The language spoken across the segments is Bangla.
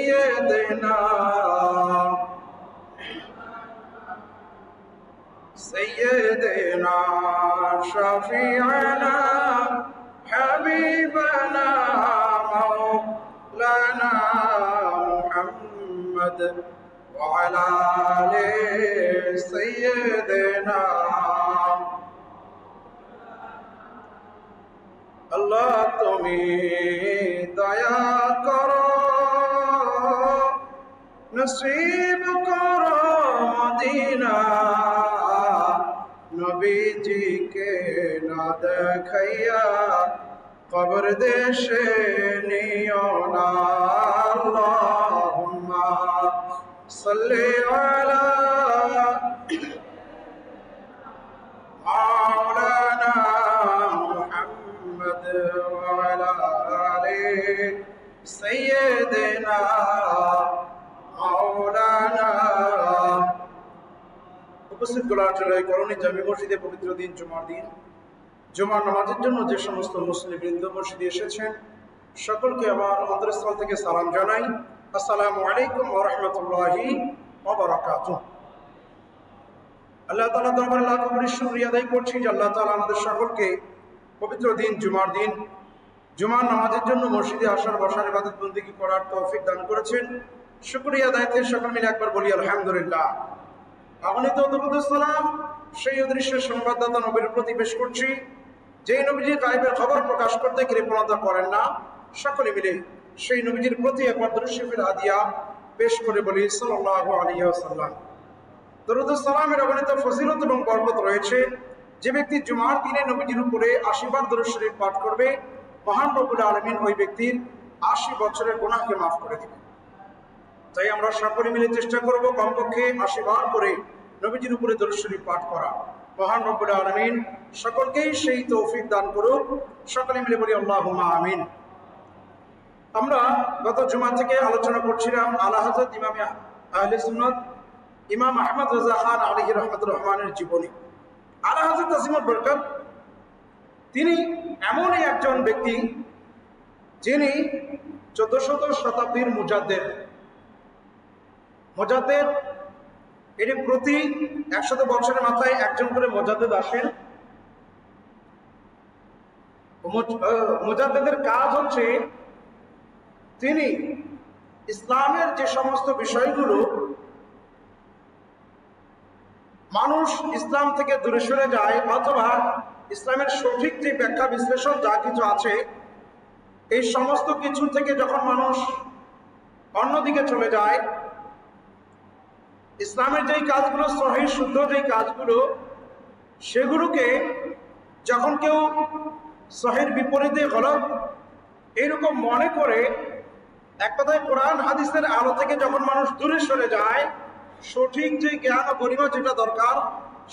سيدنا سيدنا شفيعنا حبيبنا مولانا محمد وعلى آل سيدنا আল্লাহ তুমি দয়া করো নসিব করো মদিনা নবীজিকে না দেখাইয়া কবর দেশে নিও না আল্লাহুম্মা সাল্লি আলা মাওলানা মুহাম্মদ ওয়া আলা আলি সাইয়্যিদিনা মাওলানা। উপস্থিত গোলাচলে করণী জামি মসজিদে পবিত্র দিন জুমার দিন জুমার নামাজের জন্য যে সমস্ত মুসলিম বৃন্দ মসজিদে এসেছেন সকলকে আমার অন্তরস্থল থেকে সালাম জানাই। আসসালামু আলাইকুম ওয়া রাহমাতুল্লাহি ওয়া বারাকাতুহু। আল্লাহ তাআলা দরবারে লাখ কোটি শুকরিয়া আদায় করছি যে আল্লাহ তাআলা আমাদের সকলকে পবিত্র দিন জুমার নামাজের জন্য মসজিদে আসার বসার ইবাদত বন্দেগী করার তৌফিক দান করেছেন। শুকরিয়া আদায়তে সকল মিলে একবার বলি আলহামদুলিল্লাহ। আগনিত দরুদ সালাম সেই অদৃশ্য সংবাদদাতা নবীর প্রতি পেশ করছি যেই নবীজি গায়বের খবর প্রকাশ করতে কৃপণতা করেন না। সকলে মিলে সেই নবীজির প্রতি একবার দরুদ শরীফের হাদিয়া পেশ করে বলি সাল্লাল্লাহু আলাইহি ওয়াসাল্লাম। দরুদ সালামের অগণিত ফজিলত এবং বরকত রয়েছে। যে ব্যক্তি জুমার দিনে নবীজির উপরে 80 বার দরুদ শরীফ পাঠ করবে মহান রব্বুল আলামিন ওই ব্যক্তির 80 বছরের গুনাহকে মাফ করে দিবেন। তাই আমরা সকলে মিলে চেষ্টা করব কমপক্ষে 80 বার করে নবীজির উপরে দরুদ শরীফ পাঠ করা। মহান রব্বুল আলামিন সকলকেই সেই তৌফিক দান করুক। সকলে মিলে বলি আল্লাহুম্মা আমিন। আমরা গত জুমা থেকে আলোচনা করছিলাম আলা হযরত ইমাম আহলে সুন্নাত ইমাম আহমদ রাজা খান আলাইহি রাহমাতুর রহমানের জীবনী। আলা হযরত আজিমুল বরকত তিনি এমনই একজন ব্যক্তি যিনি 1400 শতাব্দীর মুজাদ্দেদ এটি প্রতি 100 বছরের মাথায় একজন করে মুজাদ্দেদ আসেন। মুজাদ্দেদের কাজ হচ্ছে তিনি ইসলামের যে সমস্ত বিষয়গুলো মানুষ ইসলাম থেকে দূরে সরে যায় অথবা ইসলামের সঠিক যে ব্যাখ্যা বিশ্লেষণ যা কিছু আছে এই সমস্ত কিছু থেকে যখন মানুষ অন্যদিকে চলে যায়, ইসলামের যেই কাজগুলো সহিহ শুদ্ধ যেই কাজগুলো সেগুলোকে যখন কেউ সহির বিপরীতে গলত এইরকম মনে করে, এক কথায় কোরআন হাদিসের আলো থেকে যখন মানুষ দূরে সরে যায়, সঠিক যে জ্ঞান ও গরিমা যেটা দরকার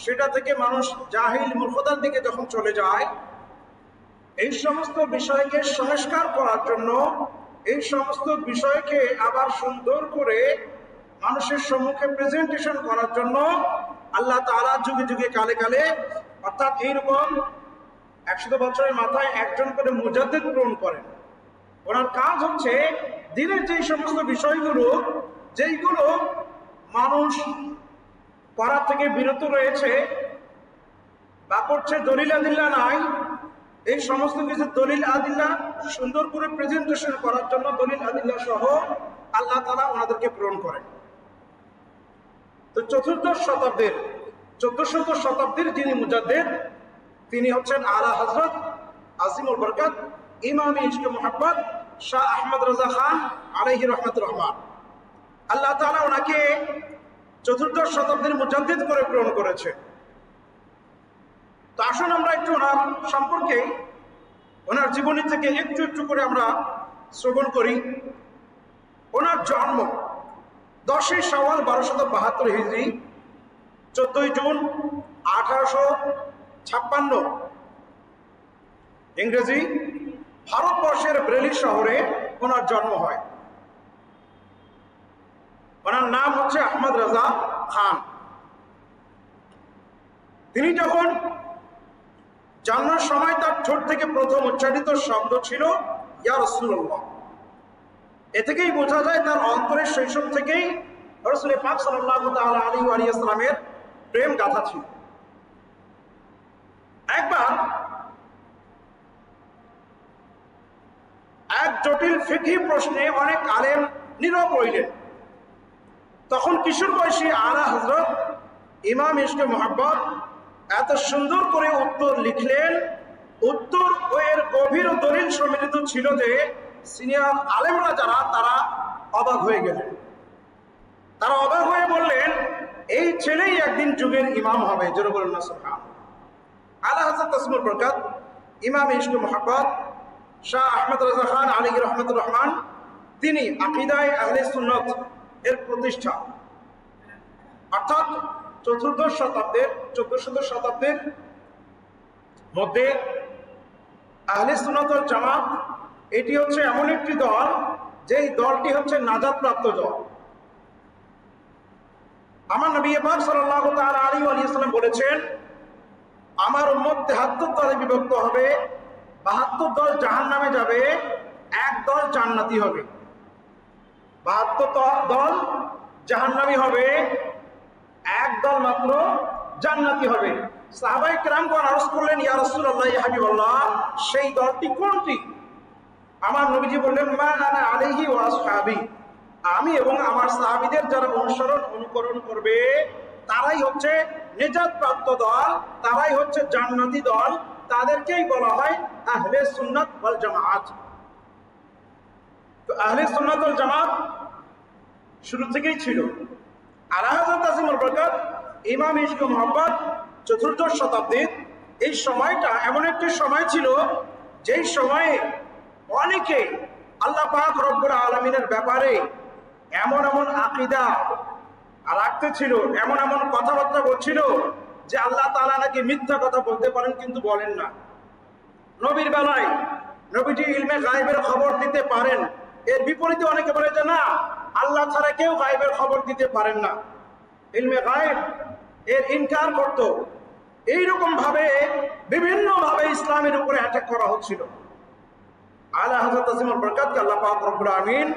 সেটা থেকে মানুষ জাহিল মূর্খতার দিকে যখন চলে যায়, এই সমস্ত বিষয়কে সংস্কার করার জন্য, এই সমস্ত বিষয়কে আবার সুন্দর করে মানুষের সম্মুখে প্রেজেন্টেশন করার জন্য আল্লাহ তাআলা যুগে যুগে কালে কালে অর্থাৎ এইরকম 100 বছরের মাথায় একজন করে মুজাদ্দিদ প্রেরণ করেন। ওনার কাজ হচ্ছে দিনের যেই সমস্ত বিষয়গুলো যেইগুলো মানুষ করা থেকে বিরত রয়েছে বা করছে, দলিল আদিল্লা নাই, এই সমস্ত কিছু দলিল আদিল্লা সুন্দর করে প্রেজেন্টেশন করার জন্য দলিল আদিল্লা সহ আল্লাহ তাআলা ওনাদেরকে প্রেরণ করেন। তো 1400 শতাব্দীর যিনি মুজাদ্দিদ তিনি হচ্ছেন আলা হযরত আজিমুল বরকত ইমাম ইশকে মুহাব্বত শাহ আহমদ রাজা খান আলাইহি রাহমাতুর রহমান। আল্লাহ তাআলা ওনাকে 14 শতাব্দীর মুজাদ্দিদ করে প্রেরণ করেছে। তো আসুন আমরা একটু ওনার সম্পর্কে, ওনার জীবনী থেকে একটু একটু করে আমরা শ্রবণ করি। ওনার জন্ম 10 শাওয়াল 1272 হিজরি, 14 জুন 1856 ইংরেজি, ভারতবর্ষের ব্রেলি শহরে ওনার জন্ম হয়। ওনার নাম হচ্ছে আহমদ রাজা খান। তিনি যখন জন্মের সময় তার ঠোঁট থেকে প্রথম উচ্চারিত শব্দ ছিল ইয়া রাসূলুল্লাহ। এ থেকেই বোঝা যায় তার অন্তরের শৈশব থেকেই রাসূল পাক সাল্লাল্লাহু তাআলা আলাইহি ওয়া সাল্লামের প্রেম গাথা ছিল। একবার এক জটিল ফিকহি প্রশ্নে অনেক আলেম নীরব রইলেন। তখন কিশোর বয়সী আলা হযরত ইমাম ইশকে মুহাব্বত এত সুন্দর করে উত্তর লিখলেন, উত্তর ও এর গভীর দলিল সম্মিলিত ছিল যে সিনিয়র আলেমরা যারা তারা অবাক হয়ে গেলেন। তারা অবাক হয়ে বললেন, এই ছেলেই একদিন যুগের ইমাম হবে। জোরে বলুন না সুবহানাল্লাহ। আলা হযরত তাসমিউল বরকত ইমাম ইশকে মুহাব্বত শাহ আহমদ রাজা খান আলাইহি রহমতুর রহমান, তিনি আকীদায়ে আহলে সুন্নাত এর প্রতিষ্ঠা, অর্থাৎ 14শ শতাব্দীর মধ্যে আহলে সুন্নাত ওয়াল জামাত এটি হচ্ছে এমন একটি দল যেই দলটি হচ্ছে নাজাতপ্রাপ্ত দল। আমার নবী পাক সাল্লাল্লাহু তাআলা আলাইহি ওয়া সাল্লাম বলেছেন, আমার উম্মত 73 দলে বিভক্ত হবে, 72 দল জাহান্নামে যাবে, এক দল জান্নাতি হবে। 72 দল জাহান্নামী হবে, এক দল মাত্র জান্নাতি হবে। সাহাবায়ে কেরামগণ আরজ করলেন, ইয়া রাসূলুল্লাহ, ইয়া হাবিবাল্লাহ, সেই দলটি কোনটি? আমার নবীজি বললেন, মা আনা আলাইহি ওয়া আসহাবি, আমি এবং আমার সাহাবীদের যারা অনুকরণ করবে তারাই হচ্ছে নিজাতপ্রাপ্ত দল, তারাই হচ্ছে জান্নাতি দল, তাদেরকেই বলা হয় আহলে সুন্নাত ওয়াল জামাত। তো আহলে সুন্নাত ওয়াল জামাত শুরু থেকেই ছিল। আলা হযরত তাসমিউল বরকত ইমাম ইশকে মুহাব্বত 14শ শতাব্দীর এই সময়টা এমন একটি সময় ছিল যেই সময়ে অনেকে আল্লাহ পাক রব্বুল আলামিনের ব্যাপারে এমন এমন আকীদা রাখতে ছিল, এমন এমন কথাবার্তা বলছিল যে আল্লাহ তাআলা নাকি মিথ্যা কথা বলতে পারেন কিন্তু বলেন না। নবীর বেলায় নবীজি ইলমে গায়বের খবর দিতে পারেন, এর বিপরীতে অনেকে বলে যে না, আল্লাহ ছাড়া কেউ গায়বের খবর দিতে পারেন না, ইলমে গায়ব এর ইনকার করত। এইরকম ভাবে বিভিন্ন ভাবে ইসলামের উপরে অ্যাটাক করা হচ্ছিল। আলা হযরত তাসমিউল বরকতকে আল্লাহ পাক রব্বুল আমিন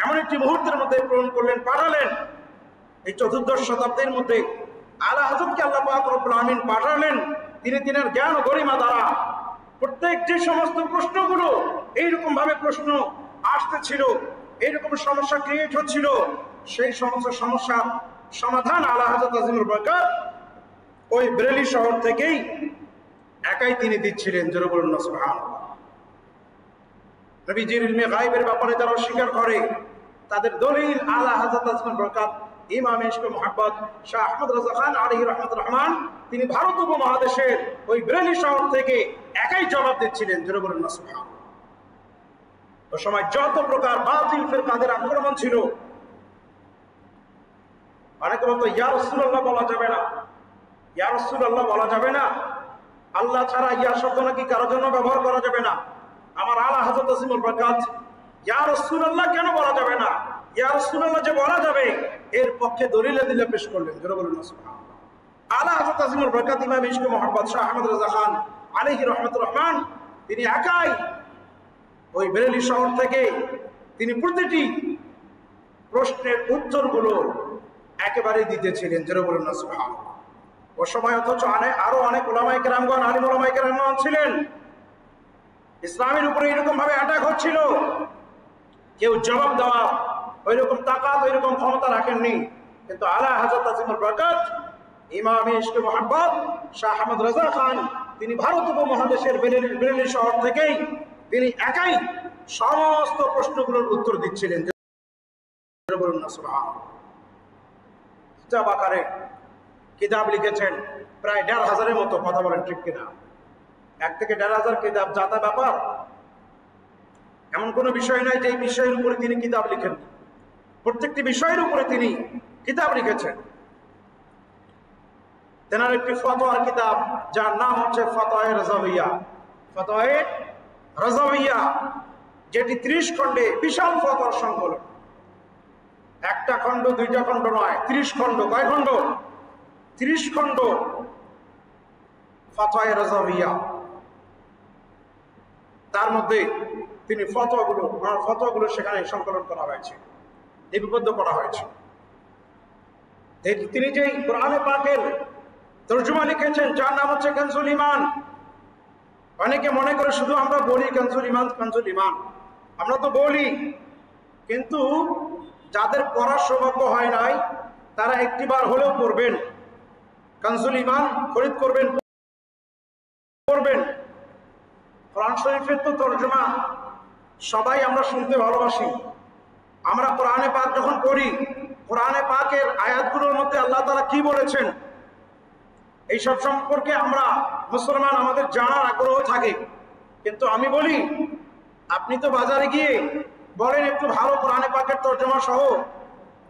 এমন একটি মুহূর্তের মধ্যে প্রেরণ করলেন, পাঠালেন। এই 14শ শতাব্দীর মধ্যে আলা হযরতকে আল্লাহ পাক রব্বুল আমিন পাঠালেন। তিনি তিনার জ্ঞান ও গরিমা দ্বারা প্রত্যেক যে সমস্ত প্রশ্নগুলো এইরকম ভাবে প্রশ্ন আসতেছিল, এইরকম সমস্যা ক্রিয়েট হচ্ছিল, সেই সমস্ত সমস্যার সমাধান আলা হযরত তাসমিউল বরকত ওই বেরেলি শহর থেকেই একাই তিনি দিচ্ছিলেন। জোরে বলুন না সুবহানাল্লাহ। নবীজির ইলমে গায়বের ব্যাপারে যারা অস্বীকার করে তাদের দলিল আলা হযরত তাসমিউল বরকত ইমাম ইশকে মুহাব্বত শাহ আহমদ রাজা খান আলাইহি রহমতুর রহমান, তিনি ভারত উপমহাদেশের ওই বেরেলি শহর থেকে একাই জবাব দিচ্ছিলেন। জোরে বলুন না সুবহানাল্লাহ। ওই সময় যত প্রকার বাতিল ফিরকাদের আক্রমণ ছিল, অনেকে বলতো ইয়া রাসূলুল্লাহ বলা যাবে না, ইয়া রাসূলুল্লাহ বলা যাবে না, আল্লাহ ছাড়া ইয়া শব্দ নাকি কারোর জন্য ব্যবহার করা যাবে না। আমার আলা হযরত তাসমিউল বরকত ইয়া রাসূলুল্লাহ কেন বলা যাবে না, ইয়া রাসূলুল্লাহ যে বলা যাবে এর পক্ষে দলিল দিলে পেশ করলেন। জোরে বলুন না সুবহানাল্লাহ। আলা হযরত তাসমিউল বরকত ইমাম ইশকে মুহাব্বত শাহ আহমদ রাজা খান আলাইহি রহমতুর রহমান, তিনি একাই ওই বেরেলি শহর থেকে তিনি প্রতিটি প্রশ্নের উত্তরগুলো একেবারে দিতেছিলেন। জোরে বলুন না সুবহানাল্লাহ। ও সময় অথচ আরো অনেক উলামায়ে কেরামগণ, আলিম উলামায়ে কেরামগণ ছিলেন, ইসলামের উপরে এরকম ভাবে অ্যাটাক হচ্ছিল, কেউ জবাব দেওয়া ওইরকম তাকাত ওইরকম ক্ষমতা রাখেননি। কিন্তু আলা হযরত তাসমিউল বরকত ইমাম ইশকে মুহাব্বত শাহ আহমদ রাজা খান, তিনি ভারত উপমহাদেশের বেরেলি শহর থেকেই তিনি একাই সমস্ত প্রশ্নগুলোর উত্তর দিচ্ছিলেন। বলুন না সুবহানাল্লাহ। কিতাব আকারে কিতাব লিখেছেন প্রায় ১৫০০-এর মতো। কথা বলেন ঠিক কিনা? ১ থেকে ১৫০০ কিতাব, যাতা ব্যাপার। এমন কোনো বিষয় নাই যে এই বিষয়ের উপরে তিনি কিতাব লিখেন, প্রত্যেকটি বিষয়ের উপরে তিনি কিতাব লিখেছেন। তেনার একটি ফতোয়ার কিতাব যার নাম হচ্ছে ফতোয়ায়ে রাজাভিয়া, ফতোয়ায়ে রাজাভিয়া, যেটি 30 খণ্ডে বিশাল ফতোয়ার সংকলন। একটা খণ্ড, দুইটা খণ্ড নয়, 30 খণ্ড। কয় খণ্ড? 30 খণ্ড ফতোয়ায়ে রাজাভিয়া। তার মধ্যে তিনি ফতোয়াগুলো সেখানে সংকলন করা হয়েছে, লিপিবদ্ধ করা হয়েছে। তিনি যে কোরআনে পাকের তর্জমা লিখেছেন যার নাম হচ্ছে কানজুল ঈমান। অনেকে মনে করে শুধু আমরা বলি কানজুল ঈমান কানজুল ঈমান, আমরা তো বলি, কিন্তু যাদের পড়ার সৌভাগ্য হয় নাই তারা একটিবার হলেও পড়বেন, কানজুল ঈমান খরিদ করবেন, পড়বেন। কোরআন শরীফের তো তর্জমা সবাই আমরা শুনতে ভালোবাসি। আমরা কোরআনে পাক যখন পড়ি, কোরআনে পাকের আয়াতগুলোর মধ্যে আল্লাহ তাআলা কি বলেছেন এইসব সম্পর্কে আমরা মুসলমান আমাদের জানার আগ্রহ থাকে। কিন্তু আমি বলি, আপনি তো বাজারে গিয়ে বলেন একটু ভালো কোরআনে পাকের তর্জমা সহ,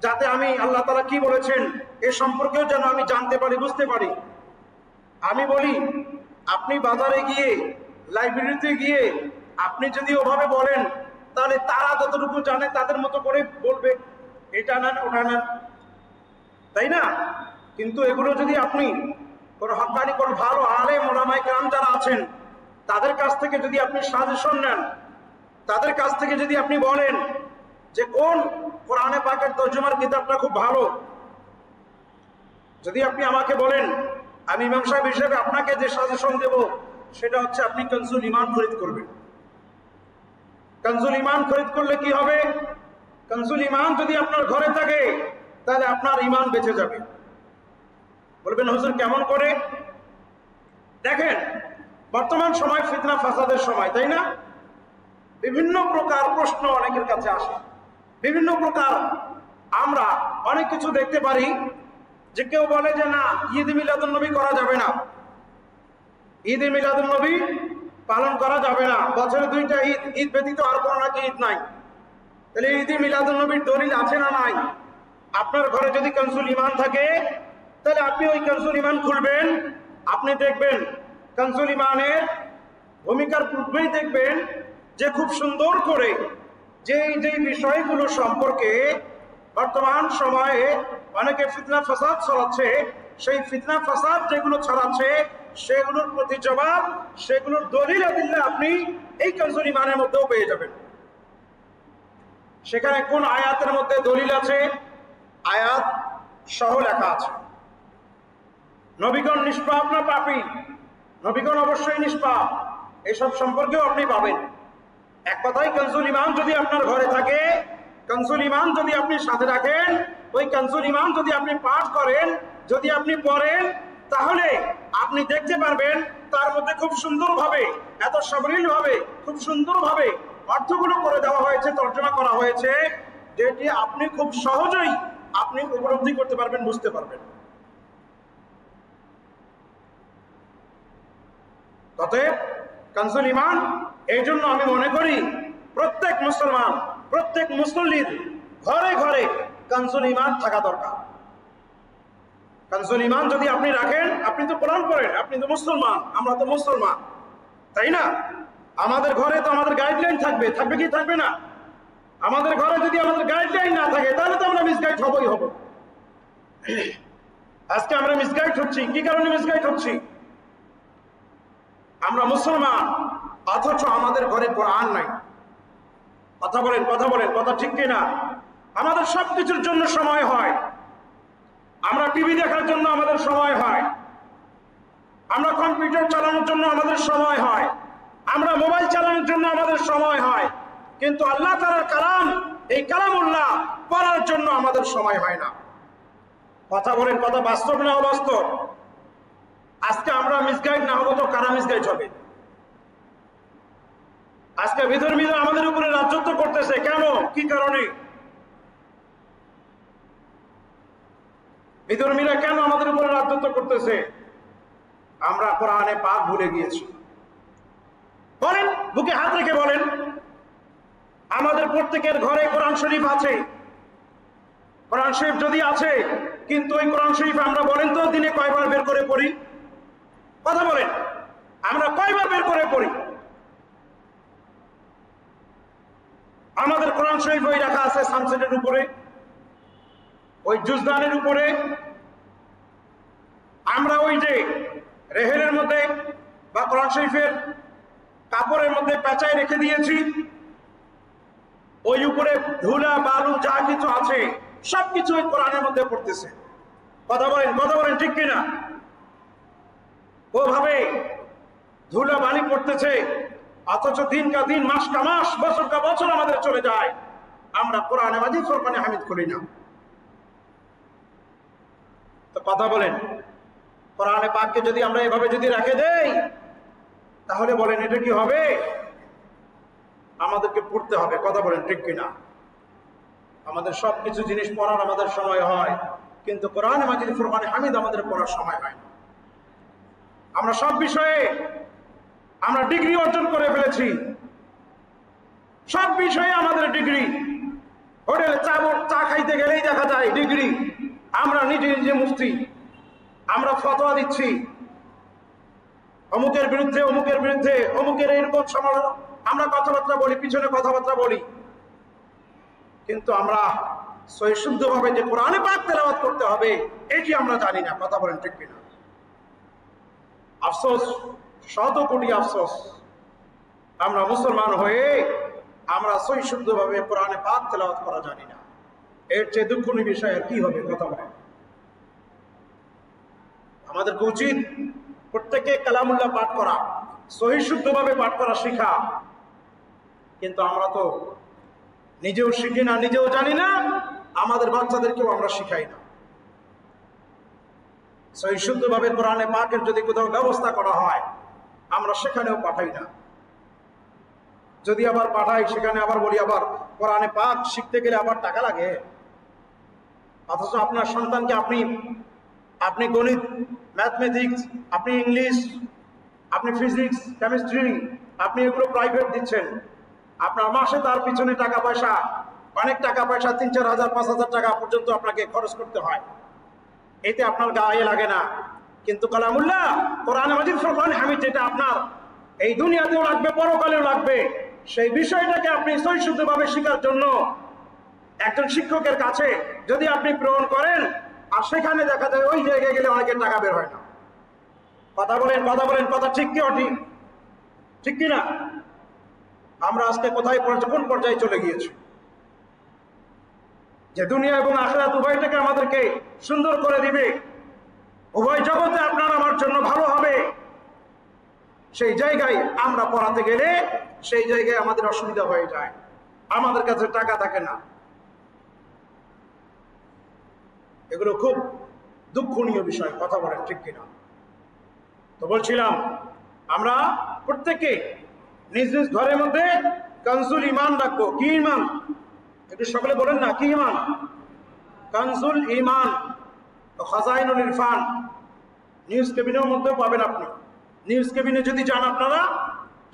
যাতে আমি আল্লাহ তাআলা কি বলেছেন এ সম্পর্কেও যেন আমি জানতে পারি, বুঝতে পারি। আমি বলি, আপনি বাজারে গিয়ে লাইব্রেরিতে গিয়ে আপনি যদি ওভাবে বলেন, তাহলে তারা যতটুকু জানে তাদের মতো করে বলবে, এটা নেন ওটা নেন, তাই না? কিন্তু এগুলো যদি আপনি কোনো হক্কানি কোনো ভালো আলেম ওলামায়ে কেরাম যারা আছেন তাদের কাছ থেকে যদি আপনি সাজেশন নেন, তাদের কাছ থেকে যদি আপনি বলেন যে কোন কোরআনে পাকের তর্জমার কিতাবটা খুব ভালো, যদি আপনি আমাকে বলেন, আমি ইমাম সাহেব হিসেবে আপনাকে যে সাজেশন দেব সেটা হচ্ছে আপনি কানজুল ঈমান খরিদ করবেন। কানজুল ঈমান খরিদ করলে কি হবে? কানজুল ঈমান যদি আপনার ঘরে থাকে তাহলে আপনার ঈমান বেঁচে যাবে। বলবেন হুজুর কেমন করে? দেখেন, বর্তমান সময় ফিতনা ফাসাদের সময়, তাই না? বিভিন্ন প্রকার প্রশ্ন অনেকের কাছে আসে, বিভিন্ন প্রকার আমরা অনেক কিছু দেখতে পারি যে কেউ বলে যে না, ঈদ মিলাদুন নবী করা যাবে না, ঈদ মিলাদুন নবী পালন করা যাবে না, বছরে দুইটা ঈদ, ঈদ ব্যতীত আর কোনো নাকি ঈদ নাই। তাহলে ঈদ মিলাদুন নবীর দলিল আছে না নাই? আপনার ঘরে যদি কানজুল ঈমান থাকে তাহলে আপনি ওই কানজুল ঈমান খুলবেন, আপনি দেখবেন কানজুল ঈমানের ভূমিকার পূর্বেই দেখবেন যে খুব সুন্দর করে যে বিষয়গুলো সম্পর্কে বর্তমান সময়ে অনেকে ফিতনা ফাসাদ ছড়াচ্ছে, সেই ফিতনা ফাসাদ যেগুলো ছড়াচ্ছে সেগুলোর প্রতি জবাব, সেগুলোর দলিল আদিল্লা আপনি এই কানজুল ঈমানের মধ্যেও পেয়ে যাবেন। সেখানে কোন আয়াতের মধ্যে দলিল আছে, আয়াত সহ লেখা আছে। নবীগণ নিষ্পাপ না পাপী? নবীগণ অবশ্যই নিষ্পাপ, এসব সম্পর্কেও আপনি পাবেন। এক কথায় কানজুল ঈমান যদি আপনার ঘরে থাকে, কানজুল ঈমান যদি আপনি সাথে রাখেন, ওই কানজুল ঈমান যদি আপনি পাঠ করেন, যদি আপনি পড়েন, তাহলে আপনি দেখতে পারবেন তার মধ্যে খুব সুন্দরভাবে, এত সাবলীলভাবে, খুব সুন্দরভাবে অর্থগুলো করে দেওয়া হয়েছে, তর্জমা করা হয়েছে, যেটি আপনি খুব সহজেই আপনি উপলব্ধি করতে পারবেন, বুঝতে পারবেন। অতএব কানজুল ঈমান, এই জন্য আমি মনে করি প্রত্যেক মুসলমান, প্রত্যেক মুসল্লির ঘরে ঘরে কানজুল ঈমান থাকা দরকার। কানজুল ঈমান যদি আপনি রাখেন, আপনি তো কোরআন পড়েন, আপনি তো মুসলমান, আমরা তো মুসলমান, তাই না? আমাদের ঘরে তো আমাদের গাইডলাইন থাকবে, থাকবে কি থাকবে না? আমাদের ঘরে যদি আমাদের গাইডলাইন না থাকে তাহলে তো আমরা মিসগাইড হবই হব। আজকে আমরা মিসগাইড হচ্ছি, কি কারণে মিসগাইড হচ্ছি? আমরা মুসলমান অথচ আমাদের ঘরে কোরআন নাই। কথা বলেন, কথা বলেন, কথা ঠিক কিনা? আমাদের সবকিছুর জন্য সময় হয়, আমরা টিভি দেখার জন্য আমাদের সময় হয়, আমরা কম্পিউটার চালানোর জন্য আমাদের সময় হয়, আমরা মোবাইল চালানোর জন্য আমাদের সময় হয়, কিন্তু আল্লাহ তাআলার কালাম, এই কালামুল্লাহ পড়ার জন্য আমাদের সময় হয় না। কথা বলেন, কথা বাস্তব না অবাস্তব? আজকে আমরা মিসগাইড না হবো তো কারা মিসগাইড হবে? আজকে বিধর্মীরা আমাদের উপরে রাজত্ব করতেছে, কেন? কি কারণে? বিধর্মীরা কেন আমাদের উপরে রাজত্ব করতেছে? আমরা কোরআনে পাক ভুলে গিয়েছি। বলেন, বুকে হাত রেখে বলেন, আমাদের প্রত্যেকের ঘরে কোরআন শরীফ আছে। কোরআন শরীফ যদি আছে, কিন্তু ওই কোরআন শরীফ আমরা বলেন তো দিনে কয়বার বের করে পড়ি? কথা বলেন, আমরা কয়বার বের করে পড়ি? আমাদের কোরআন শরীফ ওই রাখা আছে সানসেটের উপরে, ওই জুজদানের উপরে। আমরা ওই যে রেহেলের মধ্যে বা কোরআন শরীফের কাপড়ের মধ্যে পেঁচায় রেখে দিয়েছি, ওই উপরে ধুলা বালু যা কিছু আছে সবকিছু ওই কোরআনের মধ্যে পড়তেছে। কথা বলেন ঠিক কিনা? ওভাবে ধুলা বালি পড়তেছে, অথচ দিন কা দিন মাস কা মাস বছর কা বছর আমাদের চলে যায়, আমরা কোরআনে মাজিদ ফুরকানে হামিদ করি না। তো কথা বলেন, কোরআনে পাককে যদি আমরা এভাবে যদি রেখে দেই তাহলে বলেন এটা কি হবে? আমাদেরকে পড়তে হবে। কথা বলেন ঠিক কিনা? আমাদের সবকিছু জিনিস পড়ার আমাদের সময় হয়, কিন্তু কোরআনে মাজিদ ফুরকানে হামিদ আমাদের পড়ার সময় হয় না। আমরা সব বিষয়ে আমরা ডিগ্রি অর্জন করে ফেলেছি, সব বিষয়ে আমাদের ডিগ্রি। হোটেলে চা খাইতে গেলেই দেখা যায় ডিগ্রি। আমরা নিজে মুফতি, আমরা ফতোয়া দিচ্ছি অমুকের বিরুদ্ধে অমুকের এরকম সমালোচনা, আমরা কথাবার্তা বলি, পিছনে কথাবার্তা বলি, কিন্তু আমরা সহিশুদ্ধভাবে যে কোরআনে পাক তেলাওয়াত করতে হবে এটি আমরা জানি না। কথা বলেন ঠিক কিনা? আফসোস, শত কোটি আফসোস, আমরা মুসলমান হয়ে আমরা সহিশুদ্ধভাবে কোরআনে পাক তেলাওয়াত করা জানি না। এর চেয়ে দুঃখজনক বিষয় আর কি হবে? কথা বলেন। আমাদেরকে উচিত প্রত্যেকে কালামুল্লাহ পাঠ করা, সহিশুদ্ধভাবে পাঠ করা শিখা, কিন্তু আমরা তো নিজেও শিখি না, নিজেও জানি না, আমাদের বাচ্চাদেরকেও আমরা শিখাই না। সহিশুদ্ধভাবে কোরআনে পাকের যদি কোথাও ব্যবস্থা করা হয় আমরা সেখানেও পাঠাই না। যদি আবার পাঠাই সেখানে আবার বলি আবার কোরআনে পাক শিখতে গেলে আবার টাকা লাগে। অথচ আপনার সন্তানকে আপনি গণিত, ম্যাথমেটিক্স, আপনি ইংলিশ, আপনি ফিজিক্স, কেমিস্ট্রি, আপনি এগুলো প্রাইভেট দিচ্ছেন, আপনার মাসে তার পিছনে টাকা পয়সা, অনেক টাকা পয়সা, 3-4 হাজার 5,000 টাকা পর্যন্ত আপনাকে খরচ করতে হয়। এতে আপনার গায়ে লাগে না, কিন্তু কালামুল্লাহ কোরআনে মাজিদ ফুরকানে হামিদ যেটা আপনার এই দুনিয়াতেও লাগবে, পরকালেও লাগবে, সেই বিষয়টাকে আপনি সহিশুদ্ধভাবে শেখার জন্য একজন শিক্ষকের কাছে যদি আপনি প্রেরণ করেন, আর সেখানে দেখা যায় ওই জায়গায় গেলে অনেকের টাকা বের হয় না। কথা বলেন, কথা ঠিক কি অঠিক? ঠিক কিনা? আমরা আজকে কোথায় কোন পর্যায়ে চলে গিয়েছি যে দুনিয়া এবং আখিরাত উভয়টাকে আমাদেরকে সুন্দর করে দিবে, উভয় জগতে আপনার আমার জন্য ভালো হবে, সেই জায়গায় আমরা পড়াতে গেলে সেই জায়গায় আমাদের অসুবিধা হয়ে যায়, আমাদের কাছে টাকা থাকে না। এগুলো খুব দুঃখনীয় বিষয়। কথা বলেন ঠিক কিনা? তো বলছিলাম আমরা প্রত্যেকে নিজ নিজ ঘরের মধ্যে কানজুল ঈমান রাখবো। কি ঈমান? একটু সকলে বলেন না, কি ঈমান? কানজুল ঈমান, খাজাইনুল ইরফান নিউজ কেবিনের মধ্যেও পাবেন। আপনি নিউজ কেবিনে যদি যান আপনারা,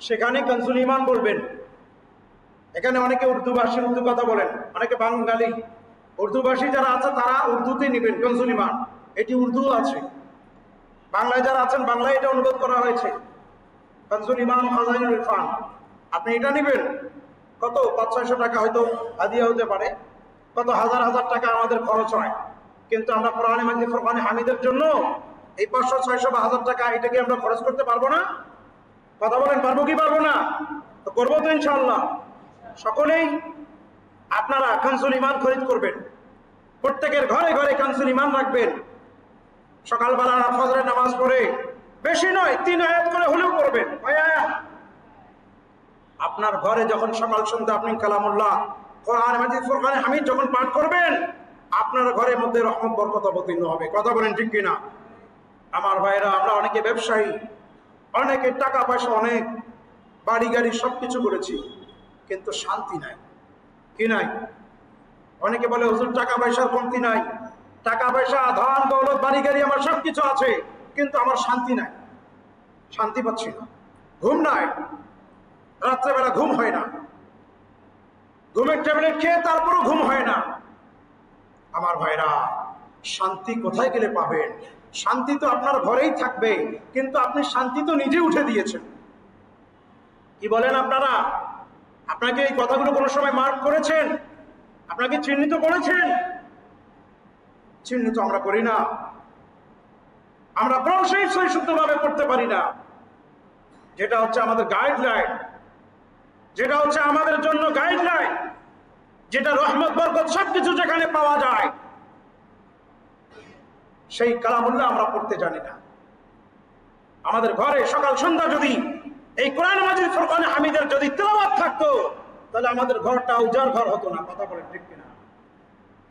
সেখানে কানজুল ঈমান বলবেন। এখানে অনেকে উর্দুভাষী, উর্দু কথা বলেন, অনেকে বাঙালি, উর্দুভাষী যারা আছে তারা উর্দুতে নেবেন কানজুল ঈমান। এটি উর্দু আছে, বাংলায় যারা আছেন বাংলায় এটা অনুবাদ করা হয়েছে, কানজুল ঈমান খাজাইনুল ইরফান। আপনি এটা নেবেন, কত 500-600 টাকা হয়তো হাদিয়া হতে পারে, কত হাজার হাজার টাকা আমাদের খরচ হয়, কিন্তু আমরা কোরআনে মাজিদ ফুরকানে হামিদের জন্য এই 500-600 বা 1000 টাকা এটাকে আমরা খরচ করতে পারবো না? কথা বলেন, পারবো কি পারবো না? তো করবো তো ইনশাআল্লাহ। সকলেই আপনারা কানজুল ঈমান খরিদ করবেন, প্রত্যেকের ঘরে ঘরে কানজুল ঈমান রাখবেন। সকালবেলা ফজরের নামাজ পড়ে, বেশি নয় 3 আয়াত করে হলেও পড়বেন। আপনার ঘরে যখন সকাল সন্ধ্যা আপনি কালামুল্লাহ কোরআনে মাজিদ ফুরকানে হামিদ যখন পাঠ করবেন, আপনার ঘরের মধ্যে রহমত বরকত অবতীর্ণ হবে। কথা বলেন ঠিক কিনা? আমার ভাইরা, আমরা অনেকে ব্যবসায়ী, অনেকে টাকা পয়সা, অনেক বাড়ি গাড়ি সবকিছু করেছি, কিন্তু শান্তি নাই। কি নাই? অনেকে বলে হুজুর টাকা পয়সার কমতি নাই, টাকা পয়সা, ধন দৌলত, বাড়ি গাড়ি আমার সবকিছু আছে, কিন্তু আমার শান্তি নাই, শান্তি পাচ্ছি না, ঘুম নাই, রাত্রেবেলা ঘুম হয় না, ঘুমের ট্যাবলেট খেয়ে তারপরও ঘুম হয় না। আমার ভাইরা, শান্তি কোথায় গেলে পাবেন? শান্তি তো আপনার ঘরেই থাকবে, কিন্তু আপনি শান্তি তো নিজে উঠে দিয়েছেন। কি বলেন আপনারা? আপনাকে এই কথাগুলো কোনো সময় মার্ক করেছেন? আপনাকে চিহ্নিত করেছেন? চিহ্নিত আমরা করি না। আমরা প্রায়শই সহিশুদ্ধভাবে করতে পারি না, যেটা হচ্ছে আমাদের গাইডলাইন, যেটা হচ্ছে আমাদের জন্য গাইডলাইন, যেটা রহমত বরকত সবকিছু যেখানে পাওয়া যায়, সেই কালামুল্লাহ আমরা পড়তে জানি না। আমাদের ঘরে সকাল সন্ধ্যা যদি এই কোরআন মাজিদ ফুরকানে হামিদের যদি তেলাওয়াত থাকতো, তাহলে আমাদের ঘরটা উজাড় ঘর হতো না। কথা বলেন ঠিক কিনা?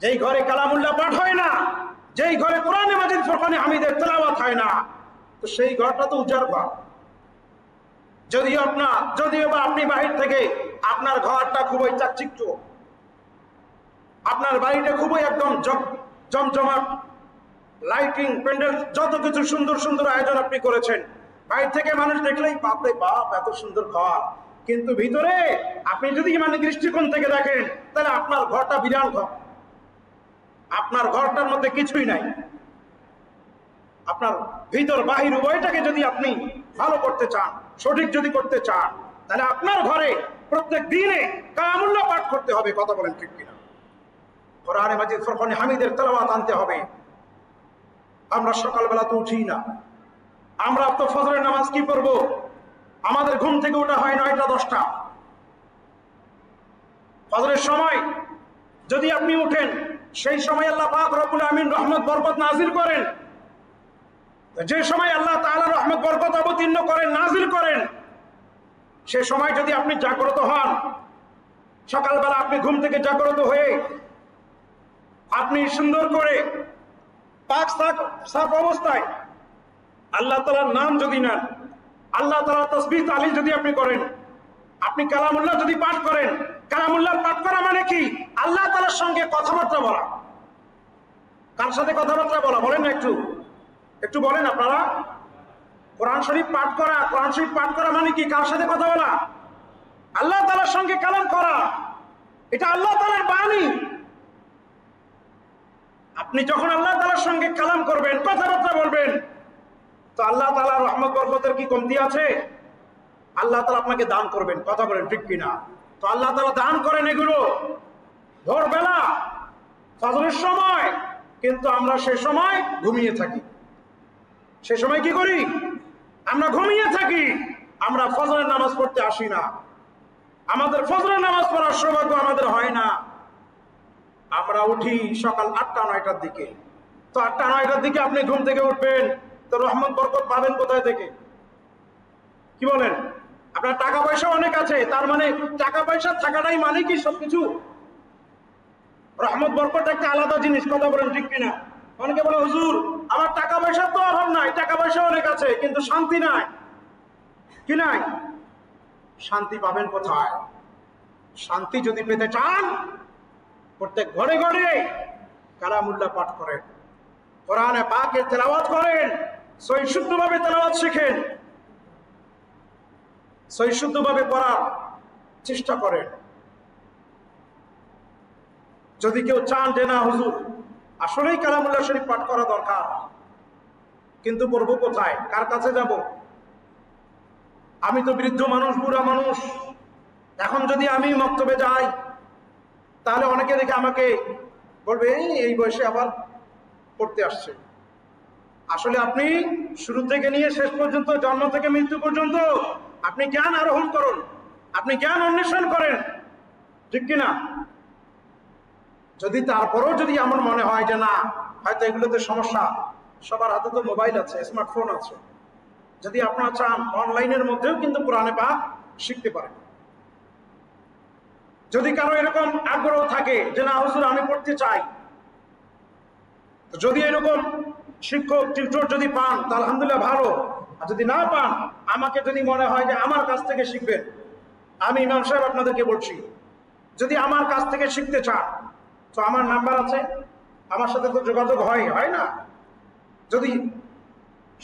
যেই ঘরে কালামুল্লাহ পাঠ হয় না, যেই ঘরে কোরআন মাজিদ ফুরকানে হামিদের তেলাওয়াত হয় না, তো সেই ঘরটা তো উজাড় ঘর। যদিও বা আপনি বাহির থেকে আপনার ঘরটা খুবই চাকচিক্য, আপনার বাড়িটা খুবই একদম জমজমাট, লাইটিং, প্যান্ডেল, যত কিছু সুন্দর সুন্দর আয়োজন আপনি করেছেন, বাইরে থেকে মানুষ দেখলেই বাপরে বাপ এত সুন্দর ঘর, কিন্তু ভিতরে আপনি যদি মানে দৃষ্টিকোণ থেকে দেখেন, তাহলে আপনার ঘরটা বিরাট ঘর। আপনার ঘরটার মধ্যে কিছুই নাই। আপনার ভিতর বাহির উভয়টাকে যদি আপনি ভালো করতে চান, সঠিক যদি করতে চান, তাহলে আপনার ঘরে প্রত্যেক দিনে কালামুল্লাহ পাঠ করতে হবে। কথা বলেন ঠিক কিনা? কোরআনে মাজিদ ফুরকানে হামিদের তেলাওয়াত আনতে হবে। আমরা সকালবেলা তো উঠি না, আমরা তো ফজরের নামাজ কি পড়বো? আমাদের ঘুম থেকে ওঠা হয় 9টা 10টা। ফজরের সময় যদি আপনি উঠেন, সেই সময় আল্লাহ পাক রব্বুল আমিন রহমত বরকত নাজিল করেন। যে সময় আল্লাহ তাআলা রহমত বরকত অবতীর্ণ করেন, নাজিল করেন, সে সময় যদি আপনি জাগ্রত হন, সকালবেলা আপনি ঘুম থেকে জাগ্রত হয়ে আপনি সুন্দর করে পাক সাফ অবস্থায় আল্লাহ তাআলার নাম যদি নেন, আল্লাহ তাআলার তাসবিহ তাহলিল যদি আপনি করেন, আপনি কালামুল্লাহ যদি পাঠ করেন, কালামুল্লাহ পাঠ করা মানে কি? আল্লাহ তাআলার সঙ্গে কথাবার্তা বলা। কার সাথে কথাবার্তা বলা বলেন না? একটু বলেন আপনারা। কোরআন শরীফ পাঠ করা, কোরআন শরীফ পাঠ করা মানে কি? কার সাথে কথা বলা? আল্লাহ তাআলার সঙ্গে কালাম করা। এটা আল্লাহ তাআলার বাণী। আপনি যখন আল্লাহ তাআলার সঙ্গে কালাম করবেন, কথাবার্তা বলবেন, তো আল্লাহ তাআলার রহমত বরকতের কি কমতি আছে? আল্লাহ তাআলা আপনাকে দান করবেন। কথা বলেন ঠিক কিনা? তো আল্লাহ তাআলা দান করেন এগুলো ভোরবেলা, ফজরের সময়, কিন্তু আমরা সে সময় ঘুমিয়ে থাকি। সে সময় কি করি? আমরা ঘুমিয়ে থাকি। আমরা ফজরের নামাজ পড়তে আসি না। আমাদের ফজরের নামাজ পড়ার সৌভাগ্য আমাদের হয় না। আমরা উঠি সকাল 8টা 9টার দিকে। তো 8টা 9টার দিকে আপনি ঘুম থেকে উঠবেন, তো রহমত বরকত পাবেন কোথায় থেকে? কি বলেন? আপনার টাকা পয়সা অনেক আছে, তার মানে টাকা পয়সা থাকাটাই মানে কি সবকিছু? রহমত বরকত একটা আলাদা জিনিস। কথা বলেন ঠিক কিনা? অনেকে বলে হুজুর আমার টাকা পয়সার তো অভাব নাই, টাকা পয়সা অনেক আছে, কিন্তু শান্তি নাই। কি নাই? শান্তি পাবেন কোথায়? শান্তি যদি পেতে চান, প্রত্যেক ঘরে ঘরে কালামুল্লাহ পাঠ করেন, কোরআনে পাকের তেলাওয়াত করেন, সহিশুদ্ধভাবে তেলাওয়াত শিখেন, সহিশুদ্ধভাবে পড়ার চেষ্টা করেন। যদি কেউ চান যে না হুজুর আসলেই কালামুল্লাহ শরীফ পাঠ করা দরকার, কিন্তু পড়বো কোথায়? কার কাছে যাব? আমি তো বৃদ্ধ মানুষ, বুড়া মানুষ। এখন যদি আমি মক্তবে যাই, তাহলে অনেকে দেখে আমাকে বলবে এই বয়সে আবার পড়তে আসছে। আসলে আপনি শুরু থেকে নিয়ে শেষ পর্যন্ত, জন্ম থেকে মৃত্যু পর্যন্ত আপনি জ্ঞান আরোহণ করুন, আপনি জ্ঞান অন্বেষণ করেন, ঠিক কিনা? যদি তারপরেও যদি এমন মনে হয় যে না হয়তো এগুলোতে সমস্যা, সবার হাতে তো মোবাইল আছে, স্মার্টফোন আছে, যদি আপনারা চান অনলাইনের মধ্যেও কিন্তু কোরআনে পাক শিখতে পারেন। যদি কারো এরকম আগ্রহ থাকে যে না হুজুর আমি পড়তে চাই, যদি এরকম শিক্ষক টিউটর যদি পান তা আলহামদুলিল্লাহ ভালো। আর যদি না পান, আমাকে যদি মনে হয় যে আমার কাছ থেকে শিখবেন, আমি ইমাম সাহেব আপনাদেরকে বলছি, যদি আমার কাছ থেকে শিখতে চান তো আমার নাম্বার আছে, আমার সাথে তো যোগাযোগ হয় না। যদি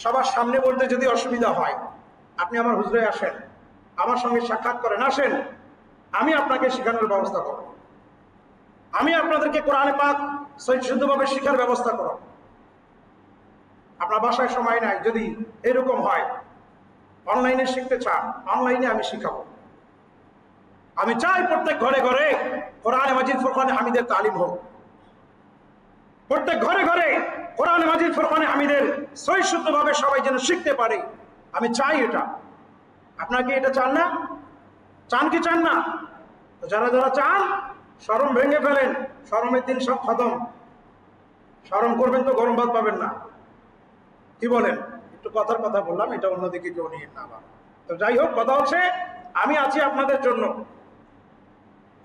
সবার সামনে বলতে যদি অসুবিধা হয়, আপনি আমার হুজুরে আসেন, আমার সঙ্গে সাক্ষাৎ করেন, আসেন, আমি আপনাকে শেখানোর ব্যবস্থা করব। আমি আপনাদেরকে কোরআনে পাক সহিশুদ্ধভাবে শিখার ব্যবস্থা করব। আপনার বাসায় সময় নাই, যদি এরকম হয় অনলাইনে শিখতে চান, অনলাইনে আমি শিখাবো। আমি চাই প্রত্যেক ঘরে ঘরে কোরআনে মাজিদ ফুরকানে হামিদের তালিম হোক, প্রত্যেক ঘরে ঘরে কোরআনে মাজিদ ফুরকানে হামিদের সহিশুদ্ধভাবে সবাই যেন শিখতে পারে। আমি চাই এটা। আপনারা কি এটা চান না? চান কি চান না? তো যারা যারা চান শরম ভেঙে ফেলেন, শরমের দিন সব খতম। শরম করবেন তো গরম ভাত পাবেন না। কি বলেন? একটু কথার কথা বললাম, এটা অন্যদিকে কেউ নিয়ে না আবার। তো যাই হোক, কথা হচ্ছে আমি আছি আপনাদের জন্য।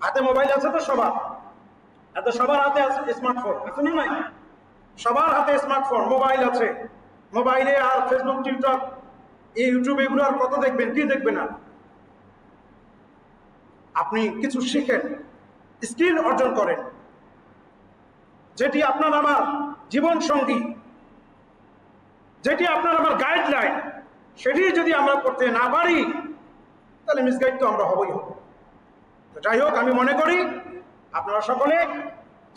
হাতে মোবাইল আছে তো সবার, এত সবার হাতে আছে স্মার্টফোন, আছে না নাই? সবার হাতে স্মার্টফোন, মোবাইল আছে। মোবাইলে আর ফেসবুক, টিকটক, ইউটিউব এগুলো আর কত দেখবেন? কি দেখবেন? আর আপনি কিছু শিখেন, স্কিল অর্জন করেন, যেটি আপনার আমার জীবন সঙ্গী, যেটি আপনার আমার গাইডলাইন, সেটি যদি আমরা করতে না পারি তাহলে মিসগাইড তো আমরা হবই হব। তো যাই হোক, আমি মনে করি আপনারা সকলে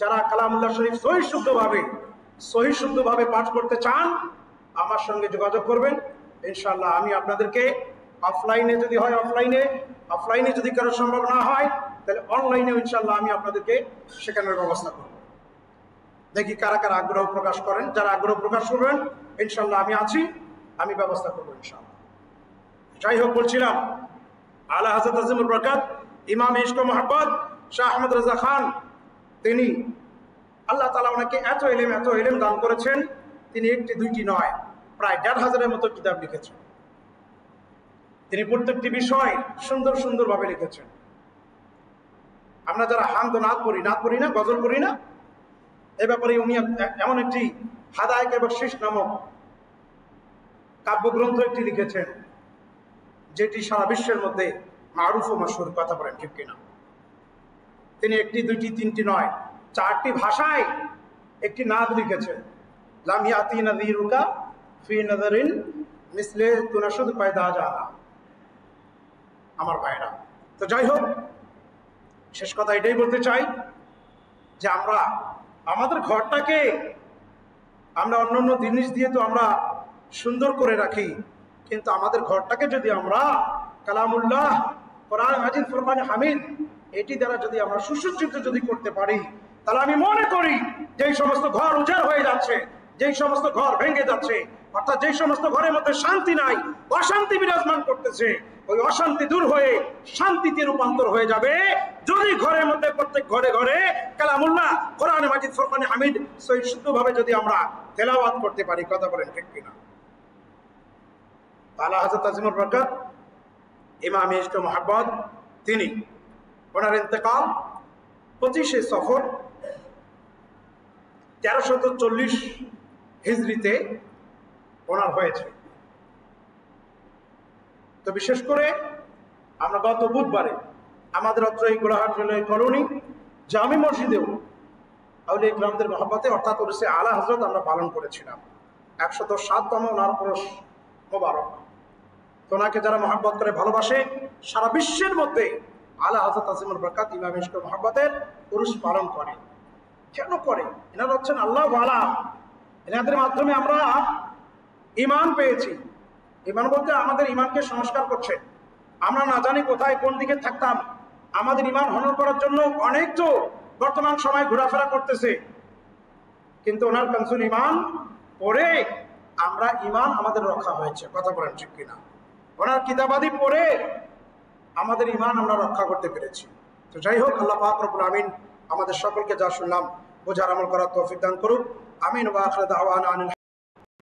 যারা কালামুল্লাহ শরীফ সহি শুদ্ধভাবে পাঠ করতে চান আমার সঙ্গে যোগাযোগ করবেন। ইনশাআল্লাহ আমি আপনাদেরকে অফলাইনে যদি হয় অফলাইনে যদি কারো সম্ভব না হয় তাহলে অনলাইনে ইনশাআল্লাহ আমি আপনাদেরকে শেখানোর ব্যবস্থা করব। দেখি কারা কারা আগ্রহ প্রকাশ করেন। যারা আগ্রহ প্রকাশ করবেন ইনশাআল্লাহ আমি আছি, আমি ব্যবস্থা করবো ইনশাআল্লাহ। যাই হোক, বলছিলাম আলা হযরত আজিমুল বরকত ইমাম ইশক ও মুহাব্বত শাহ আহমদ রাজা খান, তিনি আল্লাহ তাআলা ওনাকে এত ইলম দান করেছেন। তিনি একটি দুইটি নয়, প্রায় ১৫০০-এর মতো কিতাব লিখেছেন। তিনি প্রত্যেকটি বিষয় সুন্দরভাবে লিখেছেন। আমরা যারা হামদ নাত পড়ি না, গজল করি না, এ ব্যাপারে উনি এমন একটি হাদায়েক এবং শীষ নামক কাব্যগ্রন্থ একটি লিখেছেন, যেটি সারা বিশ্বের মধ্যে মারুফ ও মাশহুর। কথা বলেন ঠিক কিনা? তিনি একটি দুইটি তিনটি নয়, 4টি ভাষায় একটি নাদ লিখেছেন। লাম ইয়াতি নাযীরুকা ফি নাযারিন মিসলে তুনাশুদ পায়দা জানা। আমার ভাইরা, তো যাই হোক, শেষ কথা এটাই বলতে চাই যে আমরা আমাদের ঘরটাকে আমরা অন্যান্য জিনিস দিয়ে তো আমরা সুন্দর করে রাখি, কিন্তু আমাদের ঘরটাকে যদি আমরা কালামুল্লাহ, কোরআন মাজিদ, ফুরকান হামিদ এটি দ্বারা যদি আমরা সুসজ্জিত যদি করতে পারি, তাহলে আমি মনে করি যেই সমস্ত ঘর উজাড় হয়ে যাচ্ছে, যেই সমস্ত ঘর ভেঙে যাচ্ছে, অর্থাৎ যেই সমস্ত ঘরের মধ্যে শান্তি নাই, অশান্তি বিরাজমান করতেছে, ওই অশান্তি দূর হয়ে শান্তিতে রূপান্তর হয়ে যাবে যদি ঘরের মধ্যে প্রত্যেক ঘরে ঘরে কালামুল্লাহ, কোরআন মাজিদ, ফুরকান হামিদ সহি শুদ্ধভাবে যদি আমরা তেলাওয়াত করতে পারি। কথা বলেন ঠিক কিনা? আলা হযরত আজিমুল বরকত ইমাম ইশক ও মুহাব্বত, তিনি ওনার ইন্তেকাল 25শে সফর 1340 হিজরিতে ওনার হয়েছে। তো বিশেষ করে আমরা গত বুধবারে আমাদের অত্র এই গোলাহাট রেলওয়ে কলোনি জামি মসজিদেও আউলিয়া ইকরামদের মহব্বতে অর্থাৎ ওরসে আলা হযরত আমরা পালন করেছিলাম। 107তম ওনার ওরস মোবারক। তো ওনাকে যারা মহব্বত করে ভালোবাসে, সারা বিশ্বের মধ্যে আলা হযরত আজিমুল বরকত ইমাম ইশক ও মুহাব্বতের উরুস পালন করে। কেন করে? এনারা হচ্ছেন আল্লাহ ওয়ালা। এনাদের মাধ্যমে আমরা ঈমান পেয়েছি। ঈমান বলতে আমাদের ঈমানকে সংস্কার করছে। আমরা না জানি কোথায় কোন দিকে থাকতাম, আমাদের ঈমান হনন করার জন্য অনেক তো বর্তমান সময় ঘোরাফেরা করতেছে, কিন্তু ওনার কানসুল ঈমান পড়ে আমরা ঈমান আমাদের রক্ষা হয়েছে। কথা বলেন ঠিক কিনা? ওনার কিতাবাদি পড়ে আমাদের ঈমান আমরা রক্ষা করতে পেরেছি। তো যাই হোক, আল্লাহ পাক রব্বুল আমিন আমাদের সকলকে যা শুনলাম বোঝার আমল করার তৌফিক দান করুক। আমিন ওয়া আখিরু দাওয়ানা।